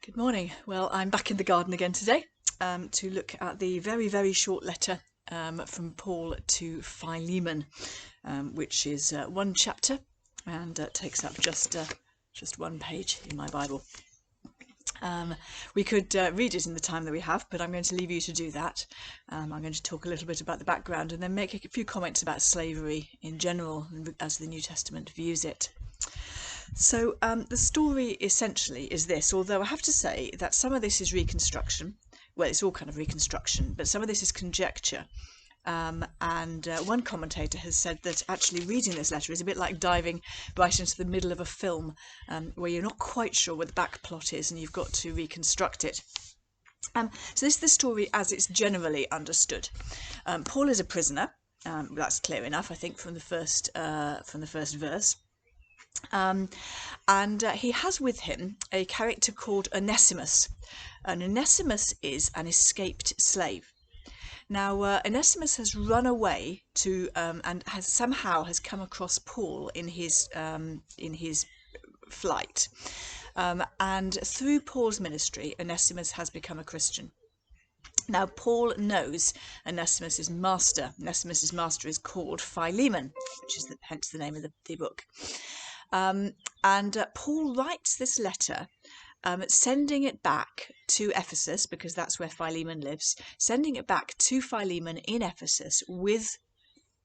Good morning. Well, I'm back in the garden again today to look at the very, very short letter from Paul to Philemon, which is one chapter and takes up just one page in my Bible. We could read it in the time that we have, but I'm going to leave you to do that. I'm going to talk a little bit about the background and then make a few comments about slavery in general as the New Testament views it. So the story essentially is this, although I have to say that some of this is reconstruction. Well, it's all kind of reconstruction, but some of this is conjecture. And one commentator has said that actually reading this letter is a bit like diving right into the middle of a film where you're not quite sure what the back plot is and you've got to reconstruct it. So this is the story as it's generally understood. Paul is a prisoner. That's clear enough, I think, from the first verse. And he has with him a character called Onesimus. And Onesimus is an escaped slave. Now, Onesimus has run away to and has come across Paul in his flight. And through Paul's ministry, Onesimus has become a Christian. Now, Paul knows Onesimus's master. Onesimus's master is called Philemon, which is hence the name of the book. And Paul writes this letter, sending it back to Ephesus, because that's where Philemon lives, sending it back to Philemon in Ephesus with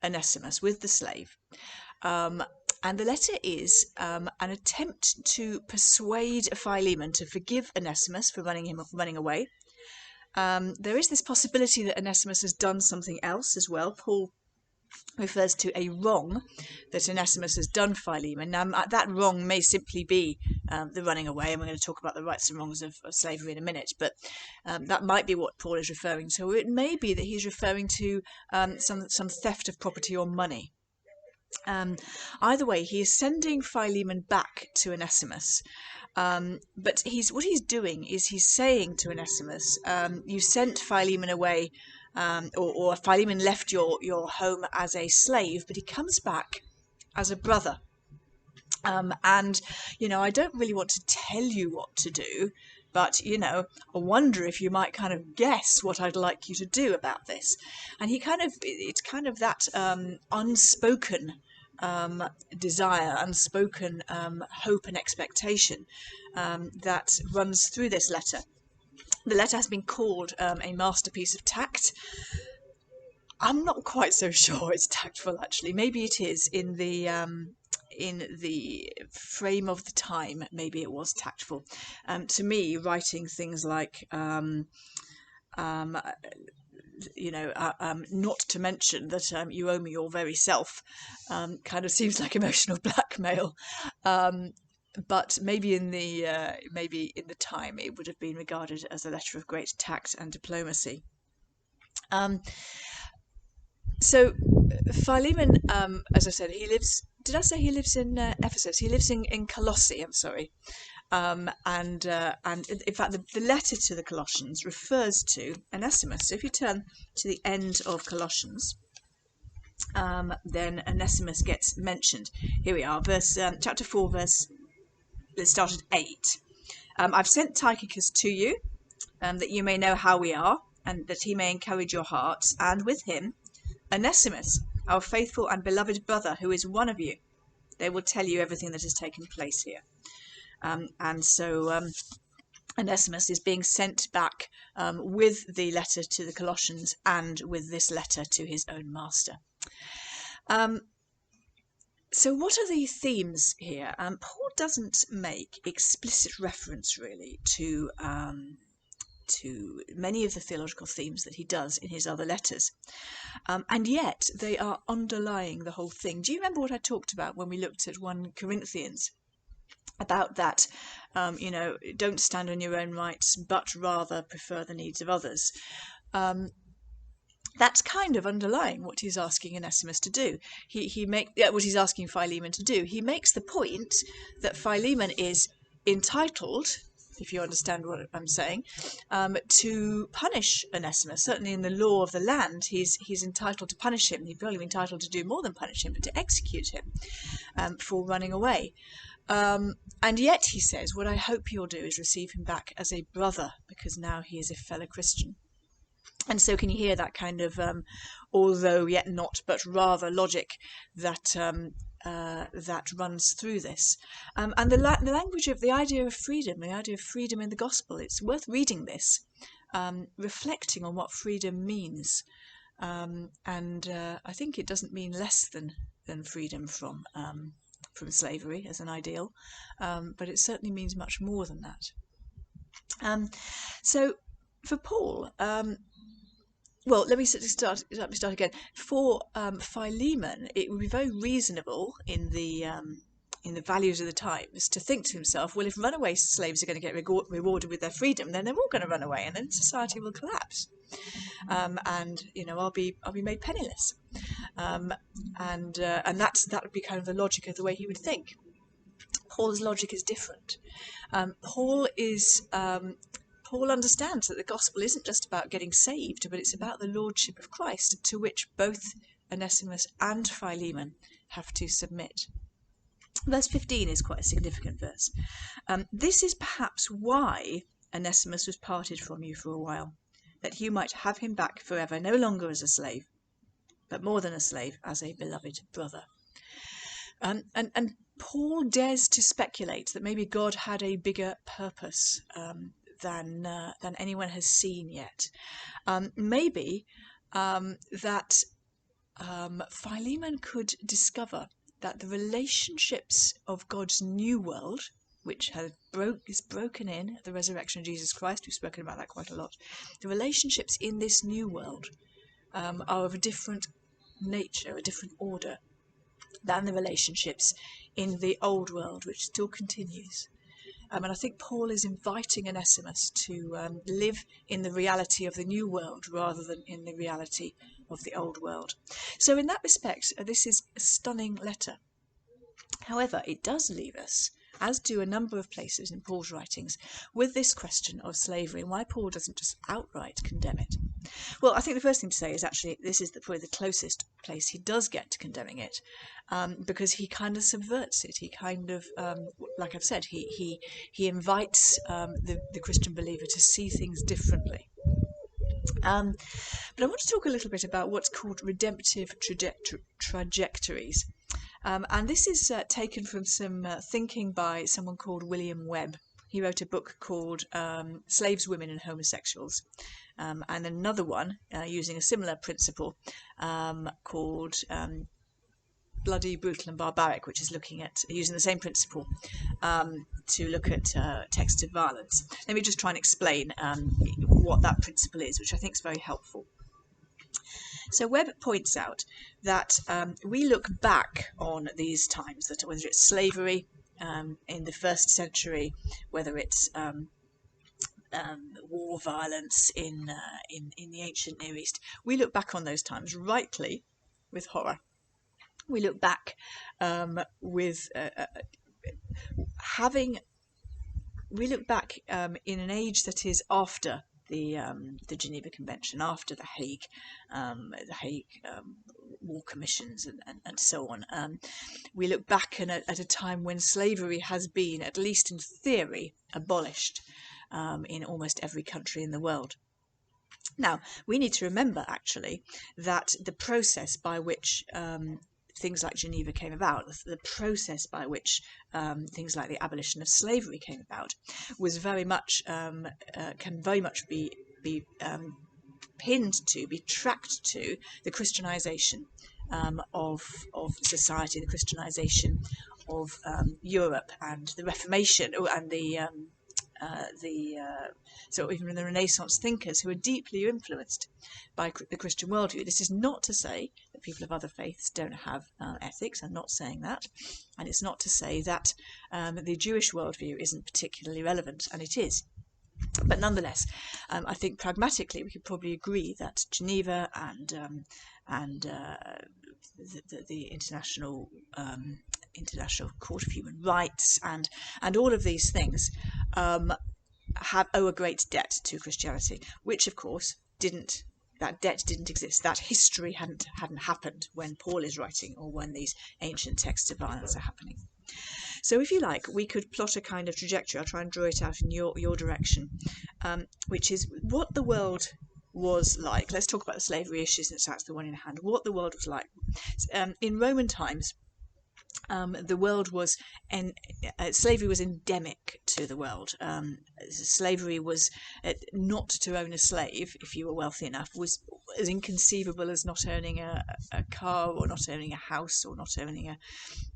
Onesimus, with the slave. And the letter is an attempt to persuade Philemon to forgive Onesimus for running away. There is this possibility that Onesimus has done something else as well. Paul refers to a wrong that Onesimus has done Philemon. Now, that wrong may simply be the running away, and we're going to talk about the rights and wrongs of slavery in a minute, but that might be what Paul is referring to. Or it may be that he's referring to some theft of property or money. Either way, he is sending Philemon back to Onesimus. But what he's doing is he's saying to Onesimus, you sent Philemon away, or Philemon left your home as a slave, but he comes back as a brother. And, I don't really want to tell you what to do, but, I wonder if you might kind of guess what I'd like you to do about this. And it's kind of that unspoken desire, unspoken hope and expectation that runs through this letter. The letter has been called a masterpiece of tact. I'm not quite so sure it's tactful, actually. Maybe it is in the frame of the time. Maybe it was tactful. To me, writing things like not to mention that you owe me your very self kind of seems like emotional blackmail. But maybe in the time it would have been regarded as a letter of great tact and diplomacy. So Philemon, as I said, he lives. Did I say he lives in Ephesus? He lives in Colossae. I'm sorry. And in fact, the letter to the Colossians refers to Onesimus. So if you turn to the end of Colossians, then Onesimus gets mentioned. Here we are, chapter 4, verse. Let's start at 8. I've sent Tychicus to you, that you may know how we are, and that he may encourage your hearts, and with him Onesimus, our faithful and beloved brother, who is one of you. They will tell you everything that has taken place here. And so Onesimus is being sent back with the letter to the Colossians and with this letter to his own master. So what are the themes here? Paul doesn't make explicit reference really to many of the theological themes that he does in his other letters. And yet they are underlying the whole thing. Do you remember what I talked about when we looked at 1 Corinthians? About that, don't stand on your own rights, but rather prefer the needs of others. That's kind of underlying what he's asking Onesimus to do. What he's asking Philemon to do. He makes the point that Philemon is entitled, if you understand what I'm saying, to punish Onesimus. Certainly in the law of the land, he's entitled to punish him. He's probably entitled to do more than punish him, but to execute him for running away. And yet, he says, what I hope you'll do is receive him back as a brother, because now he is a fellow Christian. And so can you hear that kind of although yet not but rather logic that that runs through this, and the language of the idea of freedom in the gospel. It's worth reading this, reflecting on what freedom means, and I think it doesn't mean less than freedom from slavery as an ideal, but it certainly means much more than that. So for Paul, well, let me start again. For Philemon, it would be very reasonable in the values of the times to think to himself, well, if runaway slaves are going to get rewarded with their freedom, then they're all going to run away, and then society will collapse, and I'll be made penniless, and that would be kind of the logic of the way he would think. Paul's logic is different. Paul understands that the gospel isn't just about getting saved, but it's about the lordship of Christ, to which both Onesimus and Philemon have to submit. Verse 15 is quite a significant verse. This is perhaps why Onesimus was parted from you for a while, that you might have him back forever, no longer as a slave, but more than a slave, as a beloved brother. And Paul dares to speculate that maybe God had a bigger purpose than anyone has seen yet. Maybe that Philemon could discover that the relationships of God's new world, which is broken in at the resurrection of Jesus Christ, we've spoken about that quite a lot, the relationships in this new world are of a different nature, a different order, than the relationships in the old world, which still continues. And I think Paul is inviting Onesimus to live in the reality of the new world rather than in the reality of the old world. So in that respect, this is a stunning letter. However, it does leave us, as do a number of places in Paul's writings, with this question of slavery and why Paul doesn't just outright condemn it. Well, I think the first thing to say is actually this is probably the closest place he does get to condemning it, because he kind of subverts it. He kind of, like I've said, he invites the Christian believer to see things differently. But I want to talk a little bit about what's called redemptive trajectories. And this is taken from some thinking by someone called William Webb. He wrote a book called Slaves, Women and Homosexuals, and another one using a similar principle called Bloody, Brutal and Barbaric, which is looking at using the same principle to look at texts of violence. Let me just try and explain what that principle is, which I think is very helpful. So Webb points out that we look back on these times, that whether it's slavery in the first century, whether it's war violence in the ancient Near East, we look back on those times rightly with horror. We look back with we look back in an age that is after the Geneva Convention, after the Hague War Commissions and so on. We look back at a time when slavery has been, at least in theory, abolished in almost every country in the world. Now, we need to remember, actually, that the process by which things like Geneva came about, the process by which things like the abolition of slavery came about, was very much can very much be tracked to the Christianization of society, the Christianization of Europe, and the Reformation, and so even the Renaissance thinkers who are deeply influenced by the Christian worldview. This is not to say that people of other faiths don't have ethics. I'm not saying that, and it's not to say that the Jewish worldview isn't particularly relevant, and it is. But nonetheless, I think pragmatically we could probably agree that Geneva and the International Court of Human Rights and all of these things owe a great debt to Christianity, which of course that debt didn't exist. That history hadn't happened when Paul is writing or when these ancient texts of violence are happening. So if you like, we could plot a kind of trajectory. I'll try and draw it out in your direction, which is what the world was like. Let's talk about the slavery issue, since that's the one in hand. What the world was like. In Roman times, the world was, slavery was endemic to the world. Slavery was, not to own a slave, if you were wealthy enough, was as inconceivable as not owning a car, or not owning a house, or not owning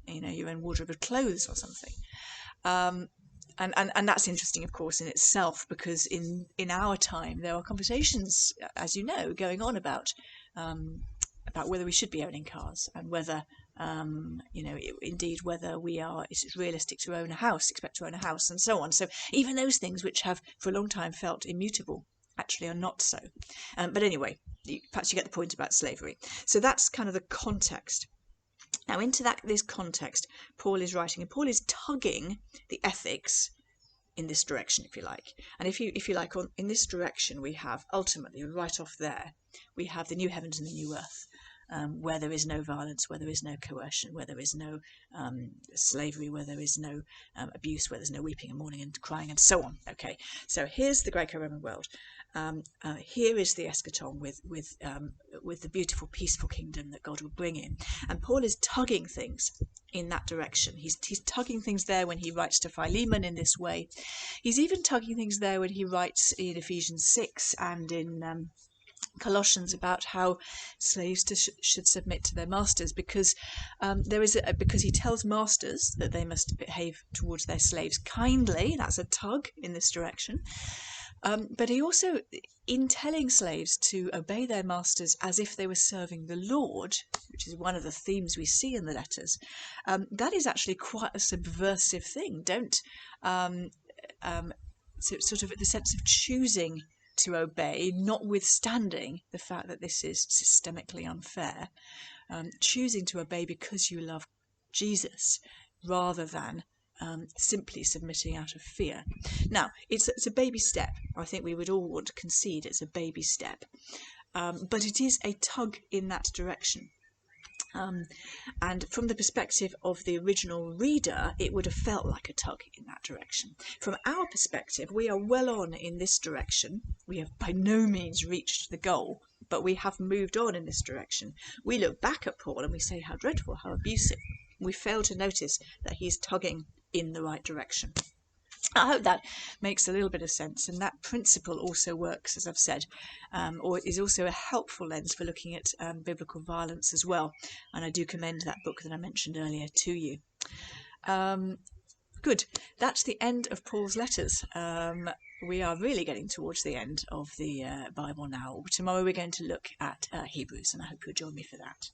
your own wardrobe of clothes or something. And that's interesting, of course, in itself, because in our time there are conversations, as you know, going on about whether we should be owning cars, and whether indeed whether it's realistic to own a house, expect to own a house, and so on. So even those things which have for a long time felt immutable actually are not so. But anyway, perhaps you get the point about slavery. So that's kind of the context. Now, into this context, Paul is writing, and Paul is tugging the ethics in this direction, if you like. And if you like, in this direction, we have ultimately, right off there, we have the new heavens and the new earth, where there is no violence, where there is no coercion, where there is no slavery, where there is no abuse, where there's no weeping and mourning and crying, and so on. Okay, so here's the Greco-Roman world. Here is the eschaton with the beautiful, peaceful kingdom that God will bring in. And Paul is tugging things in that direction. He's tugging things there when he writes to Philemon in this way. He's even tugging things there when he writes in Ephesians 6 and in Colossians about how slaves should submit to their masters, because because he tells masters that they must behave towards their slaves kindly. That's a tug in this direction. But he also, in telling slaves to obey their masters as if they were serving the Lord, which is one of the themes we see in the letters, that is actually quite a subversive thing. So sort of the sense of choosing to obey, notwithstanding the fact that this is systemically unfair, choosing to obey because you love Jesus rather than simply submitting out of fear. Now, it's a baby step. I think we would all want to concede it's a baby step, but it is a tug in that direction. And from the perspective of the original reader, it would have felt like a tug in that direction. From our perspective, we are well on in this direction. We have by no means reached the goal, but we have moved on in this direction. We look back at Paul and we say, how dreadful, how abusive. We fail to notice that he's tugging in the right direction. I hope that makes a little bit of sense, and that principle also works, as I've said, or is also a helpful lens for looking at biblical violence as well. And I do commend that book that I mentioned earlier to you. Good. That's the end of Paul's letters. We are really getting towards the end of the Bible now. Tomorrow we're going to look at Hebrews, and I hope you'll join me for that.